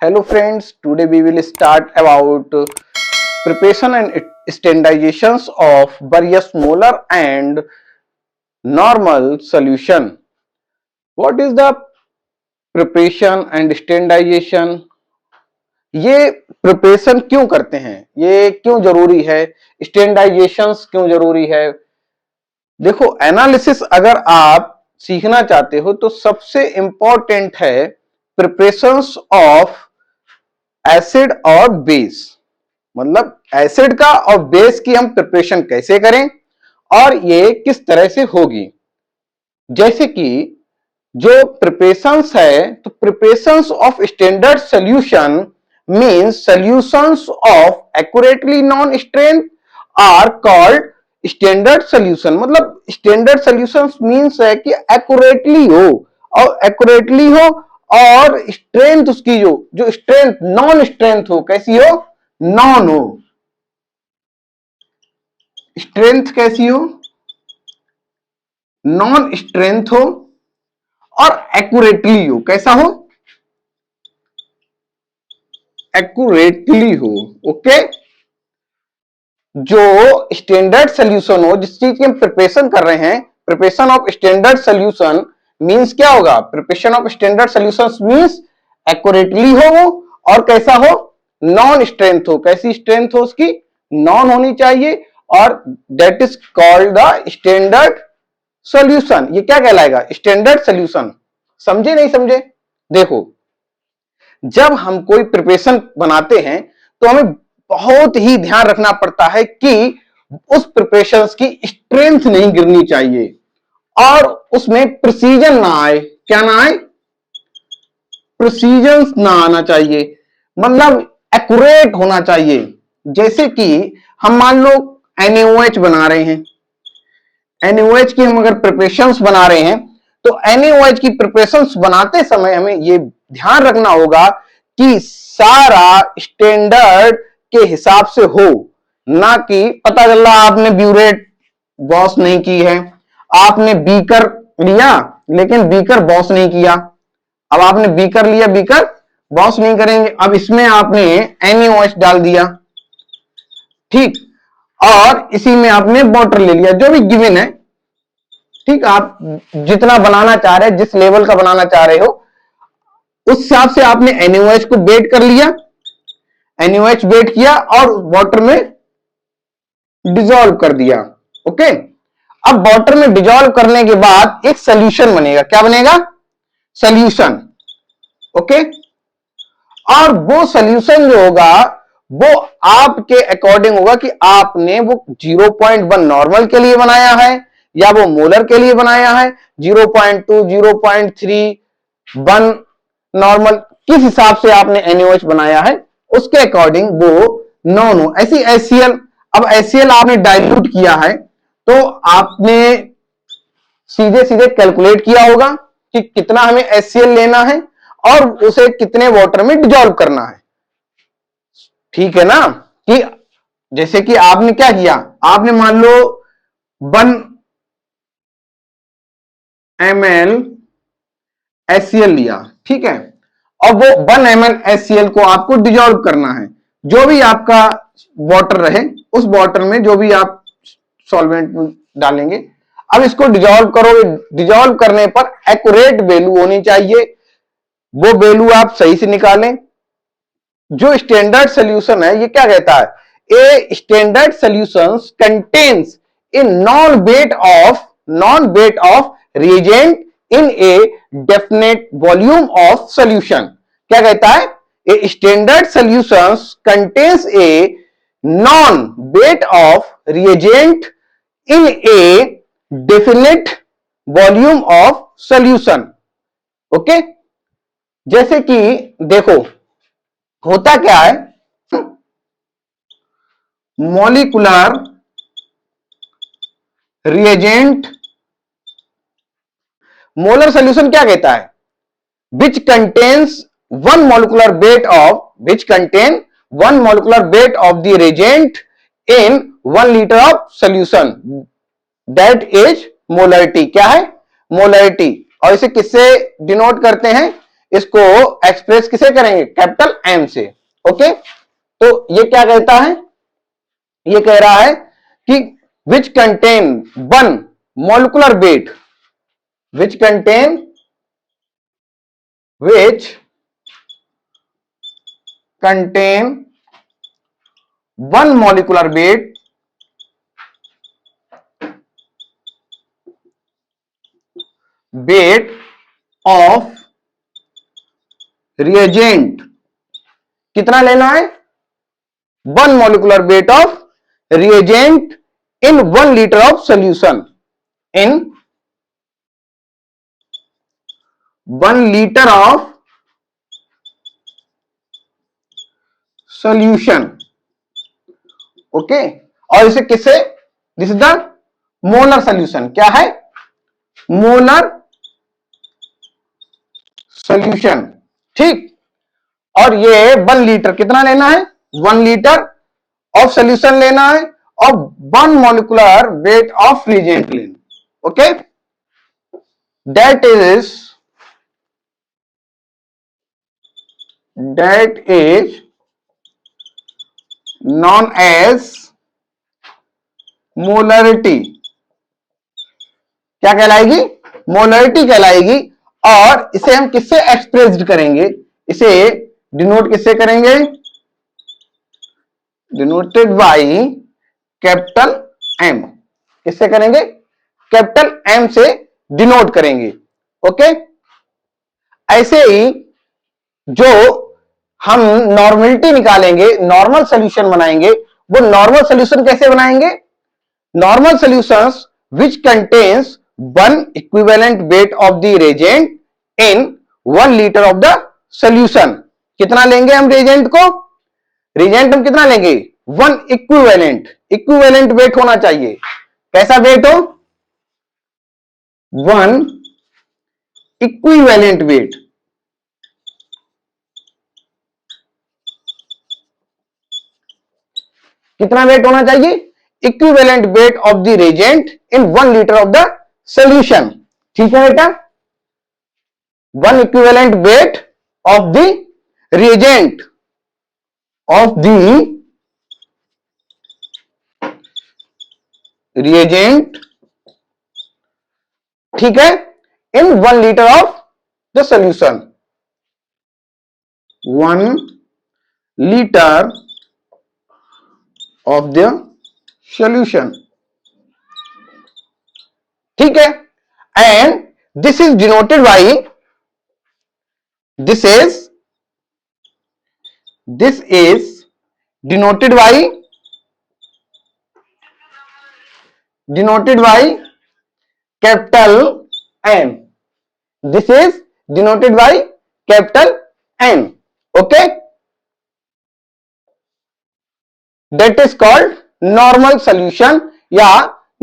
Hello friends, today we will start about preparation and standardizations of various molar and normal solution. What is the preparation and standardization? ये preparation क्यों करते हैं, ये क्यों जरूरी है, स्टैंडर्डाइजेशंस क्यों जरूरी है? देखो, एनालिसिस अगर आप सीखना चाहते हो तो सबसे इंपॉर्टेंट है प्रिपरेशंस ऑफ एसिड और बेस। मतलब एसिड का और बेस की हम प्रिपरेशन कैसे करें और ये किस तरह से होगी। जैसे कि जो प्रिपरेशंस है, तो preparations of standard solution means solutions of accurately known strength are called standard solution. मतलब स्टैंडर्ड सॉल्यूशंस मींस है कि एक्यूरेटली हो, और एक्यूरेटली हो और स्ट्रेंथ उसकी जो स्ट्रेंथ नॉन स्ट्रेंथ हो, कैसी हो, नॉन हो। स्ट्रेंथ कैसी हो, नॉन स्ट्रेंथ हो, और एक्यूरेटली हो, कैसा हो, एक्यूरेटली हो। ओके, जो स्टैंडर्ड सॉल्यूशन हो, जिस चीज की हम प्रिपरेशन कर रहे हैं, preparation of standard solution means क्या होगा, preparation of standard solutions means accurately हो वो, और कैसा हो, नॉन स्ट्रेंथ हो। कैसी स्ट्रेंथ हो उसकी, नॉन होनी चाहिए, और that is called the standard solution. ये क्या कहलाएगा, स्टैंडर्ड सॉल्यूशन। समझे नहीं समझे? देखो, जब हम कोई प्रिपरेशन बनाते हैं तो हमें बहुत ही ध्यान रखना पड़ता है कि उस प्रिपरेशन की स्ट्रेंथ नहीं गिरनी चाहिए और उसमें प्रिसीजन ना आए। क्या ना आए, प्रिसीजन ना आना चाहिए, मतलब एक्यूरेट होना चाहिए। जैसे कि हम मान लो NaOH बना रहे हैं, NaOH की हम अगर प्रिपरेशंस बना रहे हैं तो NaOH की प्रिपरेशंस बनाते समय हमें यह ध्यान रखना होगा कि सारा स्टैंडर्ड के हिसाब से हो, ना कि पता चला आपने ब्यूरेट बॉस नहीं की है, आपने बीकर लिया लेकिन बीकर बॉस नहीं किया। अब आपने बीकर लिया, बीकर बॉस नहीं करेंगे, अब इसमें आपने NaOH डाल दिया, ठीक, और इसी में आपने वाटर ले लिया, जो भी गिवन है, ठीक, आप जितना बनाना चाह रहे हैं, जिस लेवल का बनाना चाह रहे हो, उस हिसाब से आपने NaOH को बेट कर लिया, NaOH बेट किया और वाटर में डिसॉल्व कर दिया। ओके, अब वाटर में डिसॉल्व करने के बाद एक सॉल्यूशन बनेगा। क्या बनेगा, सॉल्यूशन। ओके, और वो सॉल्यूशन जो होगा वो आपके अकॉर्डिंग होगा कि आपने वो 0.1 नॉर्मल के लिए बनाया है या वो मोलर के लिए बनाया है, 0.2, 0.3, 1 नॉर्मल, किस हिसाब से आपने NaOH बनाया है उसके अकॉर्डिंग वो नॉन हो। ऐसी HCl, अब HCl आपने डाइल्यूट किया है तो आपने सीधे सीधे कैलकुलेट किया होगा कि कितना हमें HCl लेना है और उसे कितने वाटर में डिसॉल्व करना है। ठीक है ना, कि जैसे कि आपने क्या किया, आपने मान लो 1 ml HCl लिया, ठीक है, और वो 1 ml HCl को आपको डिसॉल्व करना है। जो भी आपका वाटर रहे उस वाटर में जो भी आप सॉल्वेंट डालेंगे, अब इसको डिसॉल्व करोगे, डिसॉल्व करने पर एक्यूरेट वैल्यू होनी चाहिए, वो वैल्यू आप सही से निकालें। जो स्टैंडर्ड सॉल्यूशन है ये क्या कहता है, a standard solutions contains in known weight of reagent in a definite volume of solution. क्या कहता है, a standard solutions contains a known weight of reagent in a definite volume of solution. Okay, जैसे कि देखो होता क्या है, molecular reagent, molar solution क्या कहता है, which contain one molecular weight of the reagent in 1 liter of solution, that is molarity। क्या है, मोलरिटी। और इसे किससे डिनोट करते हैं, इसको एक्सप्रेस किसे करेंगे, कैपिटल एम से। ओके, तो ये क्या कहता है, ये कह रहा है कि which contain one molecular weight, which contain, which contain one molecular weight of reagent, कितना लेना है, 1 molecular weight of reagent in 1 liter of solution, in 1 liter of solution। Okay, और इसे किससे, this is the molar solution, क्या है, molar solution. ठीक, और ये 1 लीटर कितना लेना है, 1 लीटर ऑफ सोल्यूशन लेना है और 1 मॉलिक्यूलर वेट ऑफ रिएजेंट लेना। Okay, that is known as molarity, क्या कहलाएगी, मोलरिटी कहलाएगी। और इसे हम किससे एक्सप्रेस्ड करेंगे, इसे डिनोट किससे करेंगे, डिनोटेड बाय कैपिटल एम, किससे करेंगे, कैपिटल एम से डिनोट करेंगे। ओके, ऐसे ही जो हम नॉर्मलिटी निकालेंगे, नॉर्मल सॉल्यूशन बनाएंगे, वो नॉर्मल सॉल्यूशन कैसे बनाएंगे, normal solutions which contains one equivalent weight of the reagent in 1 liter of the solution। कितना लेंगे हम reagent को, reagent हम कितना लेंगे, 1 equivalent weight होना चाहिए, कैसा weight हो, 1 equivalent weight। कितना वेट होना चाहिए, equivalent weight of the reagent in 1 litre of the solution. ठीक है बेटा, 1 equivalent weight of the reagent ठीक है, इन 1 litre of the solution, 1 litre of the solution। ठीक है, and this is denoted by, this is denoted by capital N, this is denoted by capital N। okay, that is called normal solution या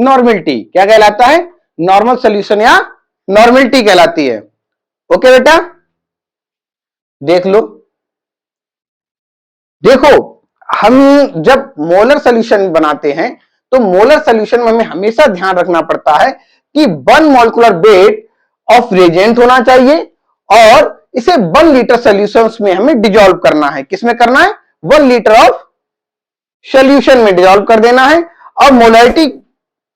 normality, क्या कहलाता है, normal solution या normality कहलाती है। Okay बेटा, देख लो, देखो हम जब मोलर सॉल्यूशन बनाते हैं तो मोलर सॉल्यूशन में हमें हमेशा ध्यान रखना पड़ता है कि 1 मॉलिक्यूलर वेट ऑफ रिएजेंट होना चाहिए और इसे 1 लीटर सॉल्यूशंस में हमें डिसॉल्व करना है, किसमें करना है, 1 लीटर ऑफ सॉल्यूशन में डिसॉल्व कर देना है। और मोलरिटी,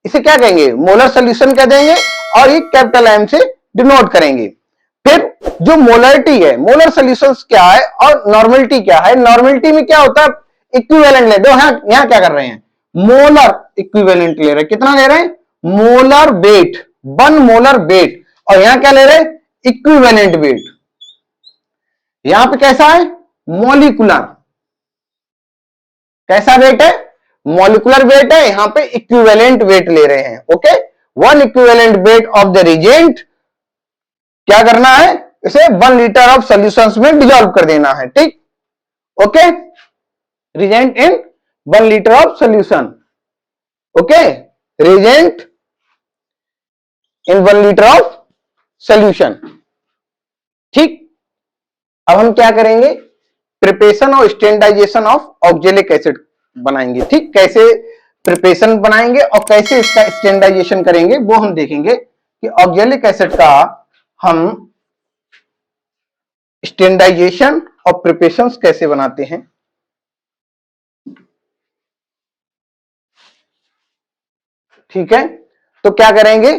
इसे क्या कहेंगे, मोलर सॉल्यूशन कह देंगे और ये कैपिटल एम से डिनोट करेंगे। फिर जो मोलरिटी है, मोलर सॉल्यूशंस क्या है और नॉर्मलिटी क्या है, नॉर्मलिटी में क्या होता है, इक्विवेलेंट ले दो, यहां क्या कर रहे हैं, मोलर इक्विवेलेंट ले रहे हैं, कितना ले रहे हैं, मोलर वेट, 1 मोलर वेट, और यहां क्या ले रहे हैं, इक्विवेलेंट वेट। यहां पे कैसा है, मॉलिक्यूलर, कैसा वेट है, मॉलिक्यूलर वेट है, यहां पे इक्विवेलेंट वेट ले रहे हैं। Okay, 1 equivalent weight of the reagent, क्या करना है, इसे 1 लीटर ऑफ सॉल्यूशंस में डिसॉल्व कर देना है। ठीक, okay, reagent in 1 litre of solution. Okay, reagent in 1 litre of solution. ठीक, अब हम क्या करेंगे, प्रिपरेशन और स्टैंडर्डाइजेशन ऑफ ऑक्जेलिक एसिड बनाएंगे। ठीक, कैसे प्रिपरेशन बनाएंगे और कैसे इसका स्टैंडर्डाइजेशन करेंगे वो हम देखेंगे कि ऑक्जेलिक एसिड का हम स्टैंडर्डाइजेशन और प्रिपरेशंस कैसे बनाते हैं। ठीक है, तो क्या करेंगे,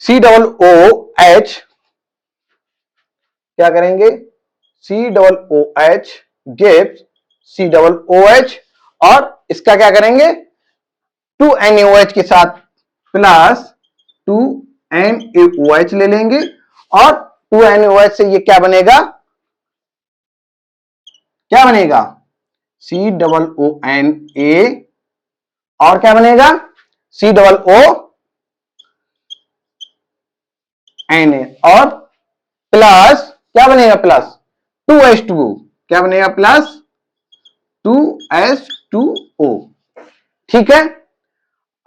COOH, क्या करेंगे, COOH गिव्स COOH, और इसका क्या करेंगे 2NaOH के साथ प्लस 2NaOH ले लेंगे, और 2NaOH से ये क्या बनेगा, क्या बनेगा COONA, और क्या बनेगा COONA, और प्लस क्या बनेगा, प्लस 2H2O, क्या बनेगा, प्लस 2H2O। ठीक है,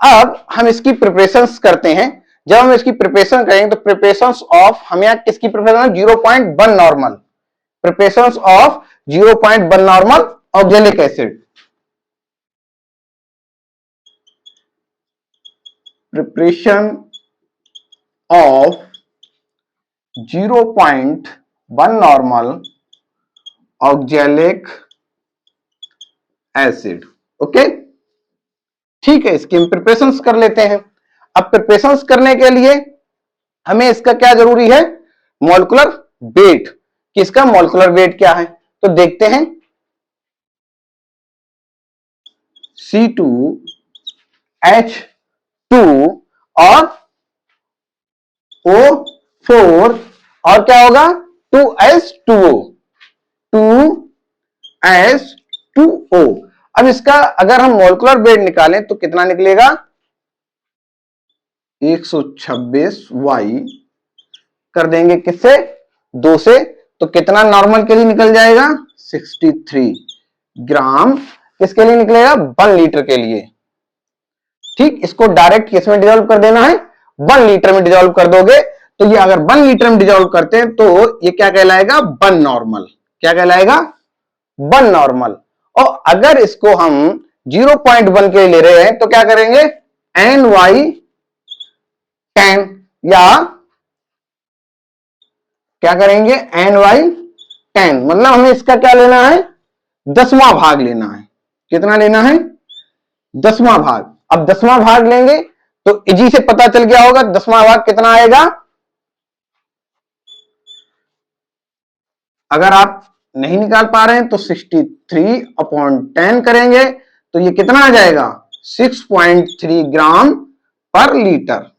अब हम इसकी प्रिपरेशंस करते हैं। जब हम इसकी प्रिपरेशन करेंगे तो प्रिपरेशंस ऑफ, हम यहां किसकी preparation, 0.1 normal, preparations of 0.1 normal oxalic acid, preparation of 0.1 normal oxalic acid. Okay, ठीक है, इसकी हम प्रिपरेशंस कर लेते हैं। अब प्रिपरेशंस करने के लिए हमें इसका क्या जरूरी है, मॉलिक्यूलर वेट, किसका मॉलिक्यूलर वेट क्या है, तो देखते हैं C2H2 और O4, और क्या होगा 2S2O, 2S2O। अब इसका अगर हम मॉलिक्यूलर वेट निकालें तो कितना निकलेगा, 126Y कर देंगे किससे, 2 से, तो कितना नॉर्मल के लिए निकल जाएगा, 63 ग्राम किसके लिए निकलेगा, 1 लीटर के लिए। ठीक, इसको डायरेक्ट किस में डिजोल्व कर देना है, 1 लीटर में डिजोल्व कर दोगे, तो ये अगर 1 लीटर में डिजोल्व करते हैं तो ये क्या कहलाएगा, 1 नॉर्मल, क्या कहलाएगा, 1 नॉर्मल। और अगर इसको हम 0.1 के लिए ले रहे हैं तो क्या करेंगे, NY10, या क्या करेंगे, NY10, मतलब हमें इसका क्या लेना है, 10वां भाग लेना है। कितना लेना है, 10वां भाग। अब 10वां भाग लेंगे तो इजी से पता चल गया होगा 10वां भाग कितना आएगा। अगर आप नहीं निकाल पा रहे हैं तो 63/10 करेंगे तो ये कितना आ जाएगा, 6.3 ग्राम पर लीटर।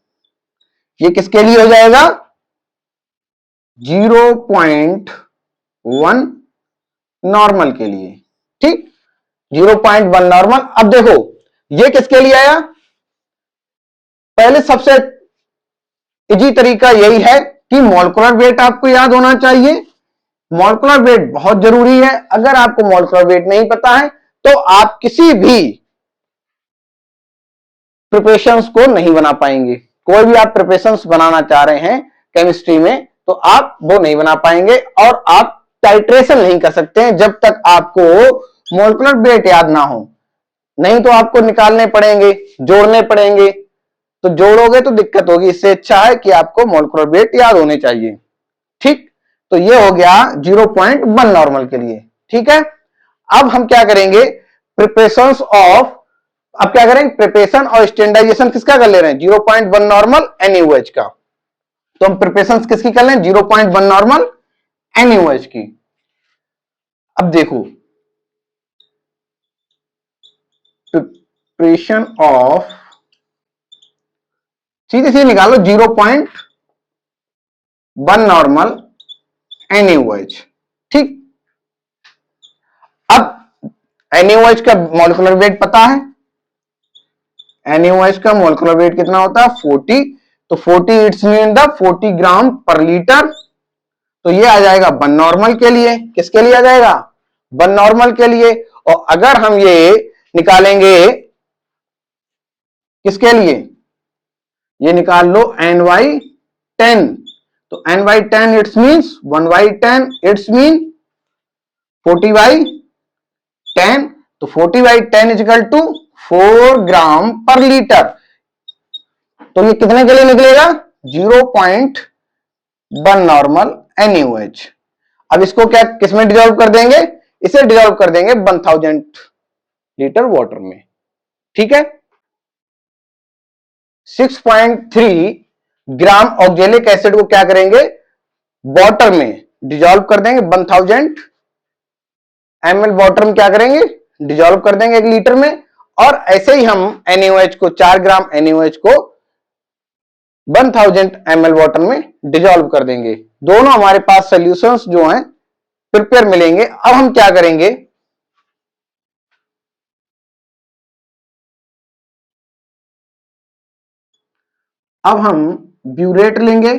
ये किसके लिए हो जाएगा, 0.1 नॉर्मल के लिए। ठीक, 0.1 नॉर्मल। अब देखो ये किसके लिए आया, पहले सबसे इजी तरीका यही है कि मॉलिक्यूलर वेट आपको याद होना चाहिए। मॉलिक्यूलर वेट बहुत जरूरी है। अगर आपको मॉलिक्यूलर वेट नहीं पता है तो आप किसी भी प्रिपरेशंस को नहीं बना पाएंगे। कोई भी आप प्रिपरेशंस बनाना चाह रहे हैं केमिस्ट्री में तो आप वो नहीं बना पाएंगे, और आप टाइट्रेशन नहीं कर सकते हैं जब तक आपको मॉलिक्यूलर वेट याद ना हो। नहीं तो आपको निकालने पड़ेंगे, जोड़ने पड़ेंगे, तो जोड़ोगे तो दिक्कत होगी। इससे अच्छा है कि आपको मॉलिक्यूलर वेट याद होने चाहिए। ठीक, तो ये हो गया 0.1 नॉर्मल के लिए। ठीक है, अब हम क्या करेंगे, प्रिपरेशंस ऑफ, अब क्या करेंगे, प्रिपरेशन और स्टैंडर्डाइजेशन किसका कर ले रहे हैं, 0.1 नॉर्मल NaOH का। तो हम प्रिपरेशंस किसकी कर लें, 0.1 नॉर्मल NaOH की। अब देखो प्रिपरेशन ऑफ, सीधे सीधे निकालो, 0.1 नॉर्मल NaOH। ठीक, अब NaOH का मॉलिक्यूलर वेट पता है, NaOH का मॉलिक्यूलर वेट कितना होता है, 40। तो 40 इट्स मीन द 40 ग्राम पर लीटर। तो ये आ जाएगा 1 नॉर्मल के लिए। किसके लिए आ जाएगा, 1 नॉर्मल के लिए। और अगर हम ये निकालेंगे किसके लिए, ये निकाल लो NY10, तो NY10 it's means 1/10, it's mean 40/10। तो 40/10 इजिकल टू 4 ग्राम पर लीटर। तो ये कितने के लिए निकलेगा, 0.1 नॉर्मल NaOH। अब इसको क्या किसमें डिजोल्व कर देंगे, इसे डिजोल्व कर देंगे 1000 लीटर वाटर में। ठीक है, 6.3 ग्राम ऑक्जेलिक एसिड को क्या करेंगे, वाटर में डिजोल्व कर देंगे 1000 ml वाटर में क्या करेंगे, डिजोल्व कर देंगे 1 लीटर में। और ऐसे ही हम NaOH को 4 ग्राम NaOH को 1000 ml वाटर में डिजोल्व कर देंगे। दोनों हमारे पास सॉल्यूशंस जो हैं प्रिपेयर मिलेंगे। अब हम क्या करेंगे, अब हम ब्यूरेट लेंगे।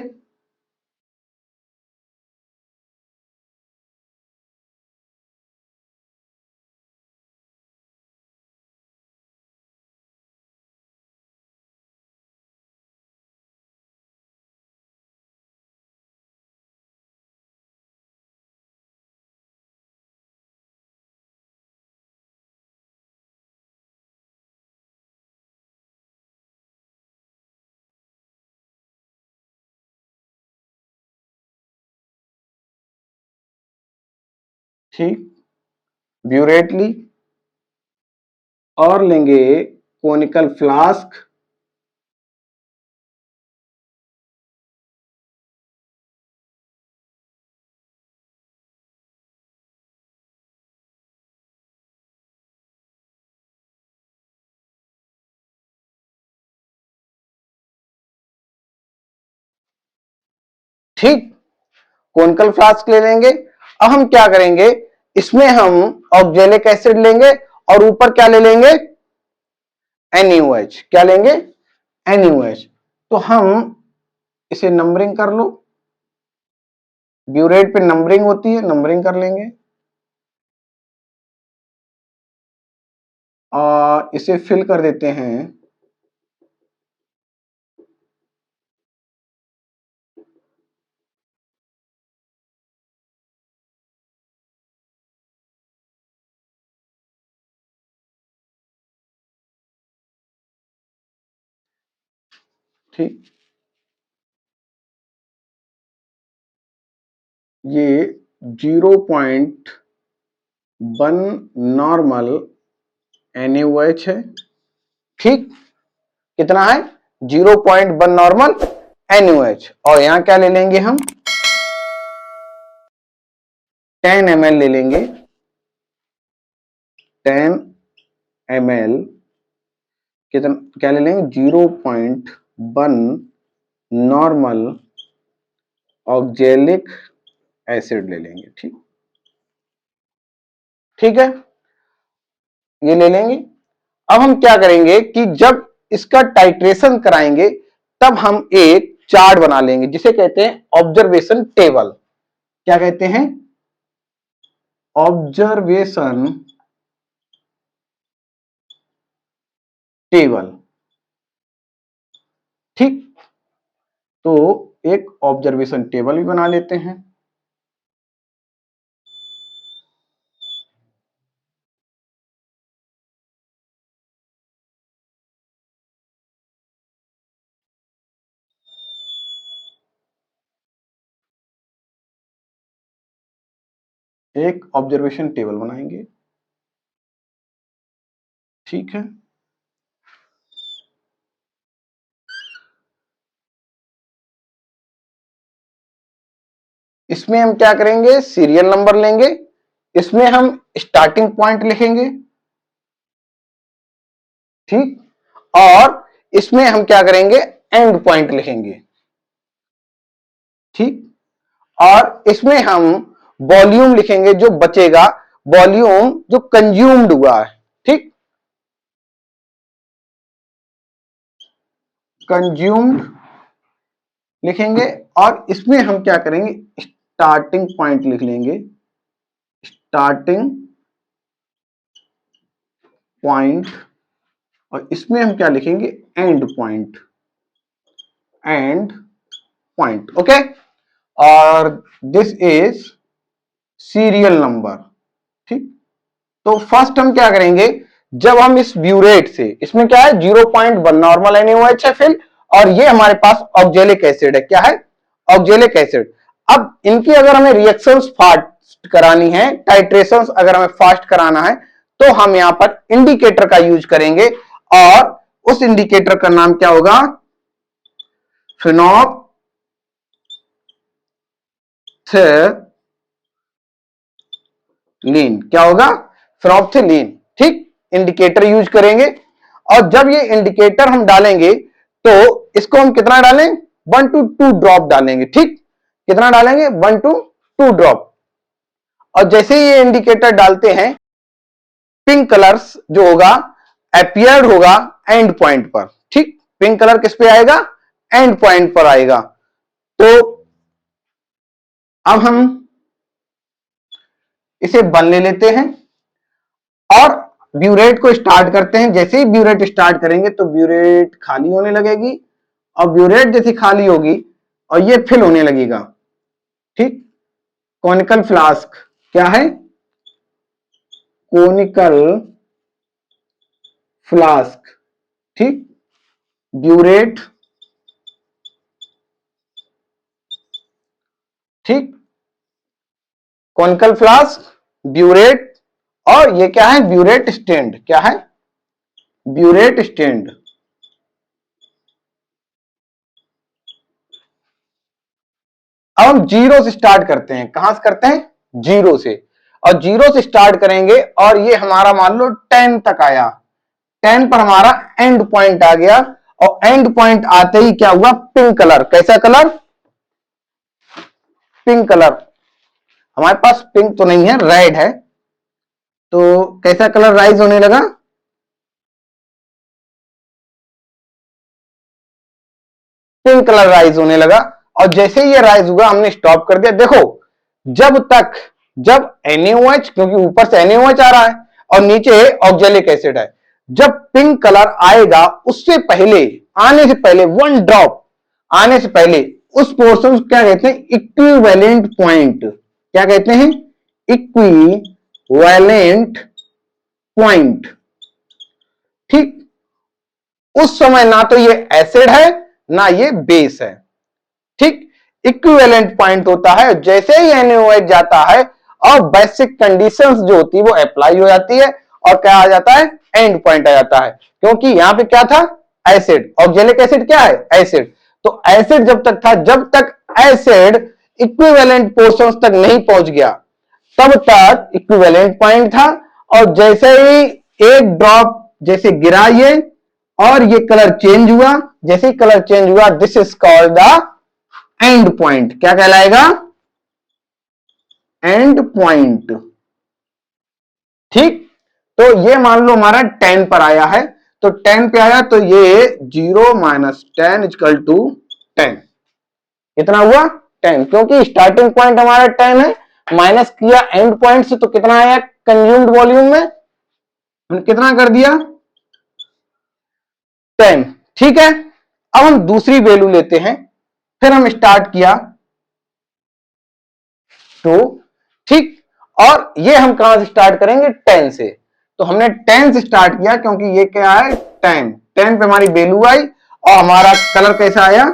ठीक, ब्यूरेट ली और लेंगे कोनिकल फ्लास्क। ठीक, कोनिकल फ्लास्क ले लेंगे। अब हम क्या करेंगे, इसमें हम ऑक्जेलिक एसिड लेंगे और ऊपर क्या ले लेंगे, NaOH। क्या लेंगे, NaOH। तो हम इसे नंबरिंग कर लो, ब्यूरेट पे नंबरिंग होती है, नंबरिंग कर लेंगे और इसे फिल कर देते हैं। ठीक, ये 0.1 नॉर्मल NaOH है। ठीक, कितना है, 0.1 नॉर्मल NaOH। और यहां क्या ले लेंगे हम, 10 ml ले लेंगे, 10 ml कितना क्या ले लेंगे, 0.1 नॉर्मल ऑक्जेलिक एसिड ले लेंगे। ठीक, ठीक है, ये ले लेंगे। अब हम क्या करेंगे कि जब इसका टाइट्रेशन कराएंगे तब हम एक चार्ट बना लेंगे जिसे कहते हैं ऑब्जर्वेशन टेबल। क्या कहते हैं, ऑब्जर्वेशन टेबल। ठीक, तो एक ऑब्जर्वेशन टेबल भी बना लेते हैं। एक ऑब्जर्वेशन टेबल बनाएंगे। ठीक है, इसमें हम क्या करेंगे, सीरियल नंबर लेंगे, इसमें हम स्टार्टिंग पॉइंट लिखेंगे। ठीक, और इसमें हम क्या करेंगे, एंड पॉइंट लिखेंगे। ठीक, और इसमें हम वॉल्यूम लिखेंगे जो बचेगा, वॉल्यूम जो कंज्यूम्ड हुआ है। ठीक, कंज्यूम्ड लिखेंगे और इसमें हम क्या करेंगे, स्टार्टिंग पॉइंट लिख लेंगे, स्टार्टिंग पॉइंट। और इसमें हम क्या लिखेंगे, and point, and point. Okay, और दिस इज सीरियल नंबर। ठीक, तो फर्स्ट हम क्या करेंगे, जब हम इस ब्यूरेट से, इसमें क्या है 0.1 नॉर्मल NaOH है फिल, और ये हमारे पास ऑक्जेलिक एसिड है। क्या है, ऑक्जेलिक एसिड। अब इनकी अगर हमें रिएक्शंस फास्ट करानी है, टाइट्रेशंस अगर हमें फास्ट कराना है, तो हम यहां पर इंडिकेटर का यूज करेंगे और उस इंडिकेटर का नाम क्या होगा? फिनोप्थिलीन। क्या होगा? फिनोप्थिलीन। ठीक, इंडिकेटर यूज करेंगे और जब ये इंडिकेटर हम डालेंगे तो इसको हम कितना डालें? 1 to 2 ड्रॉप डालेंगे। ठीक, कितना डालेंगे? 1 to 2 ड्रॉप। और जैसे ही ये इंडिकेटर डालते हैं, पिंक कलर्स जो होगा अपीयर होगा एंड पॉइंट पर। ठीक, पिंक कलर किस पे आएगा? एंड पॉइंट पर आएगा। तो अब हम इसे बनने लेते हैं और ब्यूरेट को स्टार्ट करते हैं। जैसे ही ब्यूरेट स्टार्ट करेंगे तो ब्यूरेट खाली होने लगेगी और ब्यूरेट जैसी खाली होगी और ये फिल होने लगेगा। ठीक, कॉनिकल फ्लास्क क्या है? Conical flask. ठीक, ब्यूरेट। ठीक, कॉनिकल फ्लास्क, ब्यूरेट और ये क्या है? Burette stand. क्या है? Burette stand. अब हम जीरो से स्टार्ट करते हैं। कहां से करते हैं? जीरो से। और जीरो से स्टार्ट करेंगे और ये हमारा मान लो 10 तक आया। 10 पर हमारा एंड पॉइंट आ गया और एंड पॉइंट आते ही क्या हुआ? Pink colour. कैसा कलर? Pink colour. हमारे पास पिंक तो नहीं है, रेड है। तो कैसा कलर राइज होने लगा? पिंक कलर राइज होने लगा। और जैसे ही ये राइज हुआ हमने स्टॉप कर दिया। देखो, जब NaOH, क्योंकि ऊपर से NaOH आ रहा है और नीचे ऑक्जेलिक एसिड है, जब पिंक कलर आएगा उससे पहले, आने से पहले, 1 ड्रॉप आने से पहले उस पोर्शन को क्या कहते हैं? Equivalent point. क्या कहते हैं? Equivalent point. ठीक, उस समय ना तो ये एसिड है ना ये बेस है। ठीक, इक्विवेलेंट पॉइंट होता है। जैसे ही NaOH जाता है और बेसिक कंडीशंस जो होती है वो अप्लाई हो जाती है और क्या आ जाता है? एंड पॉइंट आ जाता है। क्योंकि यहां पे क्या था? एसिड। ऑक्जेलिक एसिड क्या है? एसिड। तो एसिड जब तक था, जब तक एसिड इक्विवेलेंट पोर्शंस तक नहीं पहुंच गया तब तक इक्विवेलेंट पॉइंट था। और जैसे ही एक ड्रॉप जैसे गिरा ये और ये कलर चेंज हुआ, जैसे ही कलर चेंज हुआ, this is called the end point. क्या कहलाएगा? And point. ठीक, तो ये मान लो हमारा 10 पर आया है, तो 10 पे आया तो ये 0 माइनस 10 इक्वल टू 10। कितना हुआ? 10, क्योंकि स्टार्टिंग पॉइंट हमारा 10 है, माइनस किया एंड पॉइंट से, तो कितना आया? कंज्यूम्ड वॉल्यूम में हमने कितना कर दिया? 10। ठीक है, अब हम दूसरी वैल्यू लेते हैं। फिर हम स्टार्ट किया 2। ठीक, और ये हम कहां से स्टार्ट करेंगे? 10 से। तो हमने 10 से स्टार्ट किया क्योंकि ये क्या है? 10। 10 पे हमारी वैल्यू आई और हमारा कलर कैसा आया?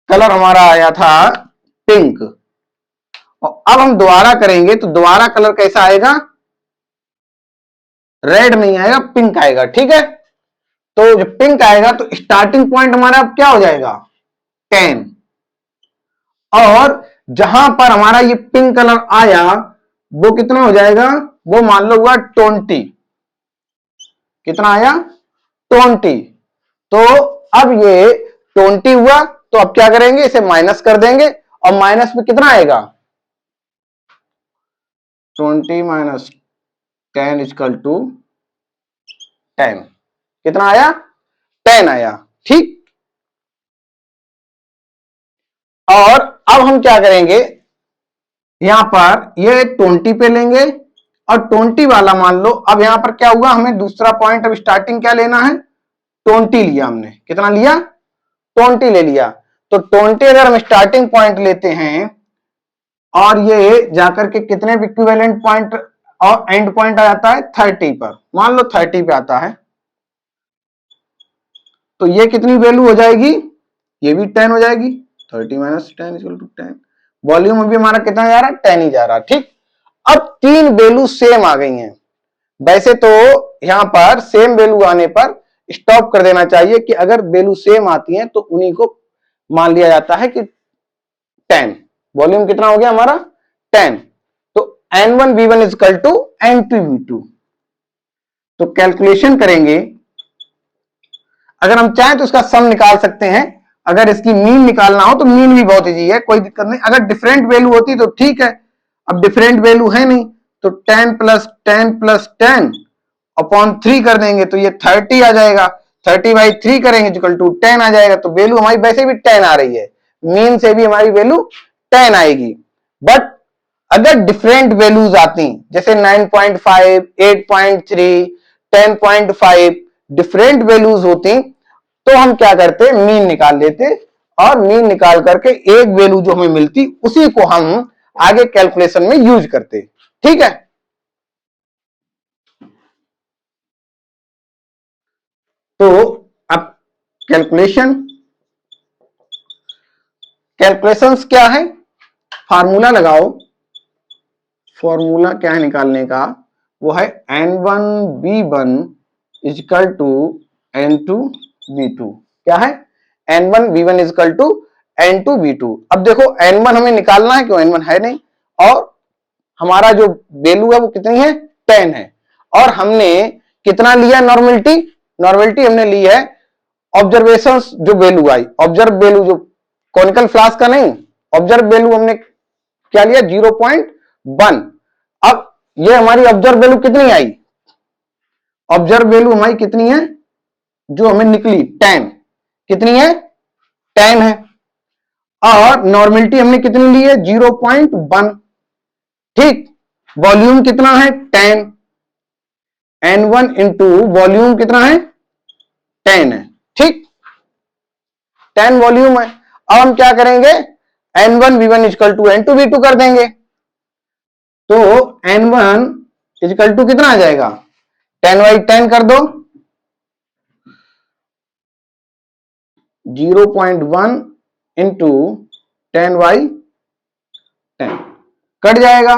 कलर हमारा आया था पिंक। और अब हम दोबारा करेंगे तो दोबारा कलर कैसा आएगा? रेड नहीं आएगा, पिंक आएगा। ठीक है, तो जब पिंक आएगा तो स्टार्टिंग पॉइंट हमारा अब क्या हो जाएगा? 10। और जहां पर हमारा ये पिंक कलर आया वो कितना हो जाएगा? वो मान लो हुआ 20। कितना आया? 20। तो अब ये 20 हुआ तो अब क्या करेंगे? इसे माइनस कर देंगे और माइनस में कितना आएगा? 20 माइनस 10 इक्वल टू 10। कितना आया? 10 आया। ठीक, और अब हम क्या करेंगे? यहां पर ये 20 पे लेंगे और 20 वाला मान लो, अब यहां पर क्या हुआ? हमें दूसरा पॉइंट, अब स्टार्टिंग क्या लेना है? 20 लिया हमने। कितना लिया? 20 ले लिया। तो 20 अगर हम स्टार्टिंग पॉइंट लेते हैं और ये जाकर के कितने इक्विवेलेंट पॉइंट और एंड पॉइंट आ जाता है? 30 पर। मान लो 30 पे आता है तो ये कितनी वैल्यू हो जाएगी? ये भी 10 हो जाएगी। 30 माइनस 10 इक्वल टू 10। वॉल्यूम अभी हमारा कितना जा रहा है, 10 ही जा रहा है। ठीक, अब तीन वैल्यू सेम आ गई हैं। वैसे तो यहां पर सेम वैल्यू आने पर स्टॉप कर देना चाहिए कि अगर वैल्यू सेम आती है तो उन्हीं को मान लिया जाता है कि 10। वॉल्यूम कितना हो गया हमारा, 10। तो N1V1 इक्वल टू N2V2। तो कैलकुलेशन करेंगे, अगर हम चाहें तो इसका सम निकाल सकते हैं। अगर इसकी मीन निकालना हो तो मीन भी बहुत इजी है, कोई दिक्कत नहीं। अगर डिफरेंट वैल्यू होती तो ठीक है, अब डिफरेंट वैल्यू है नहीं तो 10 प्लस 10 प्लस 10 अपॉन 3 कर देंगे तो ये 30 आ जाएगा। 30/3 करेंगे इक्वल टू 10 आ जाएगा। तो वैल्यू हमारी वैसे भी 10 आ रही है, मीन से भी हमारी वैल्यू 10 आएगी। बट अगर डिफरेंट वैल्यूज आती जैसे 9.5, 8.3, 10.5 डिफरेंट वैल्यूज होती तो हम क्या करते, मीन निकाल लेते और मीन निकाल करके एक वैल्यू जो हमें मिलती उसी को हम आगे कैलकुलेशन में यूज करते। ठीक है, तो अब कैलकुलेशंस क्या है, फार्मूला लगाओ। फॉर्मूला क्या है निकालने का, वो है N1V1 इक्वल टू N2V2। क्या है, N1V1 इक्वल टू N2V2। अब देखो N1 हमें निकालना है, क्यों, N1 है नहीं, और हमारा जो वैल्यू है वो कितनी है, 10 है। और हमने कितना लिया, नॉर्मेलिटी, नॉर्मेलिटी हमने ली है ऑब्जर्वेशंस जो वैल्यू आई, ऑब्जर्व वैल्यू जो कॉनिकल फ्लास्क का नहीं, ऑब्जर्व वैल्यू हमने क्या लिया, 0.1। अब ये हमारी ऑब्जर्व वैल्यू कितनी आई, ऑब्जर्व वैल्यू हमारी कितनी है जो हमें निकली, 10। कितनी है, 10 है। और नॉर्मेलिटी हमने कितनी ली है, 0.1। ठीक, वॉल्यूम कितना है, 10। N1 इंटू वॉल्यूम कितना है, 10 है। ठीक, 10 वॉल्यूम है। अब हम क्या करेंगे, N1V1 इक्वल टू N2V2 कर देंगे। तो N1 इक्वल टू कितना आ जाएगा, 10/10 कर दो, 0.1 इंटू 10/10 कट जाएगा।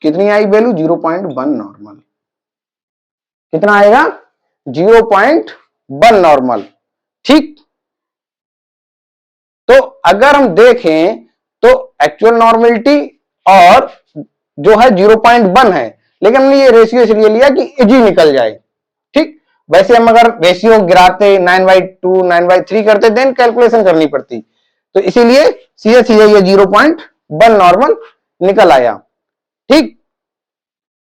कितनी आई वैल्यू, 0.1 नॉर्मल। कितना आएगा, 0.1 नॉर्मल। ठीक, तो अगर हम देखें तो एक्चुअल नॉर्मेलिटी और जो है 0.1 है, लेकिन हमने ये रेशियो इसलिए लिया कि इजी निकल जाए। ठीक, वैसे हम अगर रेशियो गिराते 9/2, 9/3 करते देन कैलकुलेशन करनी पड़ती, तो इसीलिए सीधे सीधे ये 0.1 नॉर्मल निकल आया। ठीक,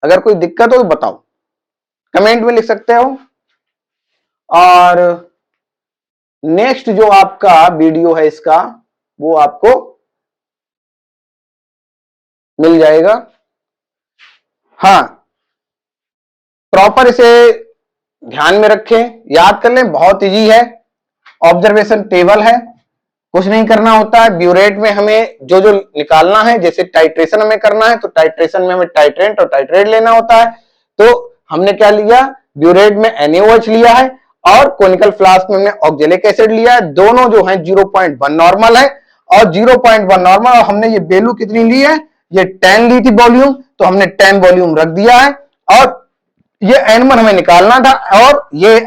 अगर कोई दिक्कत हो तो बताओ, कमेंट में लिख सकते हो। और नेक्स्ट जो आपका वीडियो है इसका, वो आपको मिल जाएगा। हाँ, प्रॉपर इसे ध्यान में रखें, याद कर लें, बहुत इजी है। ऑब्जर्वेशन टेबल है, कुछ नहीं करना होता है। ब्यूरेट में हमें जो जो निकालना है, जैसे टाइट्रेशन हमें करना है तो टाइट्रेशन में हमें टाइट्रेंट और टाइट्रेट लेना होता है। तो हमने क्या लिया, ब्यूरेट में NaOH लिया है और कोनिकल फ्लास्क में हमने ऑक्जेलिक एसिड लिया है। दोनों जो है 0.1 नॉर्मल है और 0.1 नॉर्मल, और हमने ये वैल्यू कितनी ली है, ये 10 ली थी वॉल्यूम, तो हमने 10 वॉल्यूम रख दिया है। और ये N1 हमें निकालना था, और ये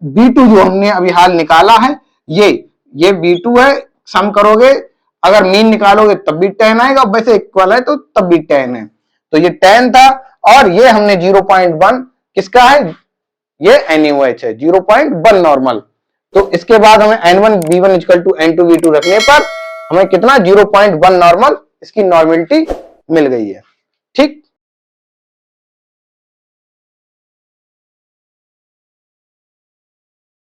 B2 जो हमने अभी हाल निकाला है, ये B2 है। सम करोगे, अगर मीन निकालोगे तब भी 10 आएगा, वैसे इक्वल है तो तब भी 10 है। तो ये 10 था, और ये हमने 0.1 किसका है, ये NaOH है, 0.1 नॉर्मल। तो इसके बाद हमें N1V1 इक्वल टू N2V2 रखने पर हमें कितना, 0.1 नॉर्मल, इसकी नॉर्मेलिटी मिल गई है। ठीक,